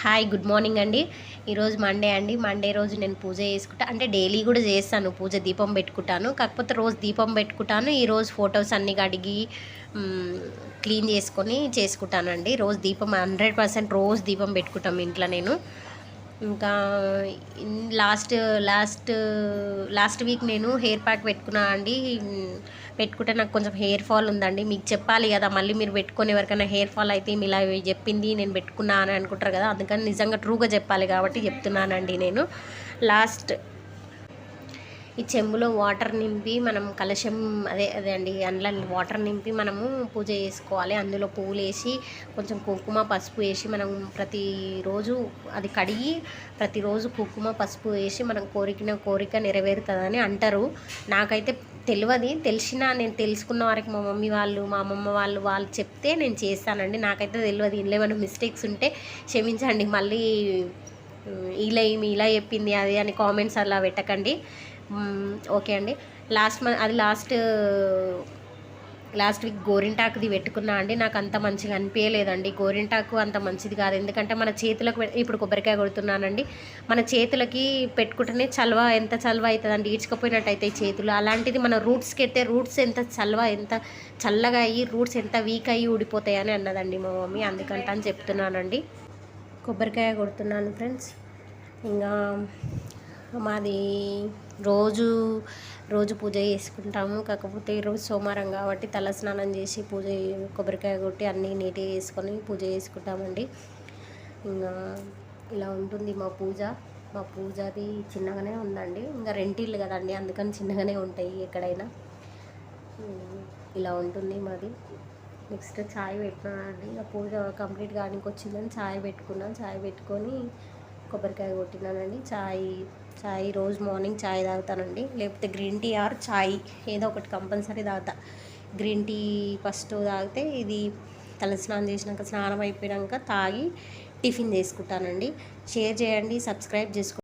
Hi good morning అండి. ఈరోజు Monday అండి. మండే రోజు నేను పూజ చేసుకుంటా, అంటే డైలీ కూడా చేస్తాను పూజ, దీపం పెట్టుకుంటాను. కాకపోతే రోజు దీపం పెట్టుకుంటాను. ఈరోజు ఫొటోస్ అన్నీ కడిగి క్లీన్ చేసుకొని చేసుకుంటానండి. రోజు దీపం 100% రోజు దీపం పెట్టుకుంటాం ఇంట్లో నేను. ఇంకా లాస్ట్ లాస్ట్ లాస్ట్ వీక్ నేను హెయిర్ ప్యాక్ పెట్టుకున్నా అండి. పెట్టుకుంటే నాకు కొంచెం హెయిర్ ఫాల్ ఉందండి. మీకు చెప్పాలి కదా, మళ్ళీ మీరు పెట్టుకొని ఎవరికైనా హెయిర్ ఫాల్ అయితే ఇలా చెప్పింది నేను పెట్టుకున్నా అని అనుకుంటారు కదా, అందుకని నిజంగా ట్రూగా చెప్పాలి కాబట్టి చెప్తున్నానండి నేను. లాస్ట్ ఈ చెంబులో వాటర్ నింపి మనం కలశం అదే అదే అండి అందులో వాటర్ నింపి మనము పూజ చేసుకోవాలి. అందులో పువ్వులు వేసి కొంచెం కుంకుమ పసుపు వేసి మనం ప్రతిరోజు అది కడిగి ప్రతిరోజు కుంకుమ పసుపు వేసి మనం కోరిక నెరవేరుతుందని అంటారు. నాకైతే తెలిసిన నేను తెలుసుకున్న వారికి మా మమ్మీ వాళ్ళు మా అమ్మమ్మ వాళ్ళు చెప్తే నేను చేస్తానండి. నాకైతే తెలియదు. ఇందులో ఏమైనా మిస్టేక్స్ ఉంటే క్షమించండి. మళ్ళీ ఇలా చెప్పింది అది అని కామెంట్స్ అలా పెట్టకండి. ఓకే అండి. లాస్ట్ వీక్ గోరింటాకుది పెట్టుకున్నా అండి. నాకు అంత మంచిగా అనిపించలేదండి. గోరింటాకు అంత మంచిది కాదు, ఎందుకంటే మన చేతులకు ఇప్పుడు కొబ్బరికాయ కొడుతున్నానండి. మన చేతులకి పెట్టుకుంటేనే ఎంత చలవ అవుతుందండి, ఈడ్చుకపోయినట్టు అయితే చేతులు. అలాంటిది మన రూట్స్కి అయితే రూట్స్ ఎంత చల్లగా అయ్యి రూట్స్ ఎంత వీక్ అయ్యి ఊడిపోతాయని అన్నదండి మా మమ్మీ. అందుకంట అని చెప్తున్నానండి. కొబ్బరికాయ కొడుతున్నాను ఫ్రెండ్స్. ఇంకా మాది రోజు పూజ చేసుకుంటాము. కాకపోతే ఈరోజు సోమవారం కాబట్టి తలస్నానం చేసి కొబ్బరికాయ కొట్టి అన్నీ నీట్గా చేసుకొని పూజ చేసుకుంటామండి. ఇంకా ఇలా ఉంటుంది మా పూజది చిన్నగానే ఉందండి. ఇంకా రెంటిల్లు కదండి, అందుకని చిన్నగానే ఉంటాయి ఎక్కడైనా. ఇలా ఉంటుంది మాది. నెక్స్ట్ ఛాయ్ పెట్టుకున్నానండి. ఇంకా పూజ కంప్లీట్ కానికి వచ్చిందని ఛాయ్ పెట్టుకున్నాను. ఛాయ్ పెట్టుకొని కొబ్బరికాయ కొట్టినానండి. ఛాయ్ రోజు మార్నింగ్ ఛాయ్ తాగుతానండి, లేకపోతే గ్రీన్ టీ ఆర్ ఛాయ్ ఏదో ఒకటి కంపల్సరీ తాగుతా. గ్రీన్ టీ ఫస్ట్ తాగితే ఇది తలస్నానం చేసినాక స్నానం అయిపోయాక తాగి టిఫిన్ చేసుకుంటానండి. షేర్ చేయండి, సబ్స్క్రైబ్ చేసుకోండి.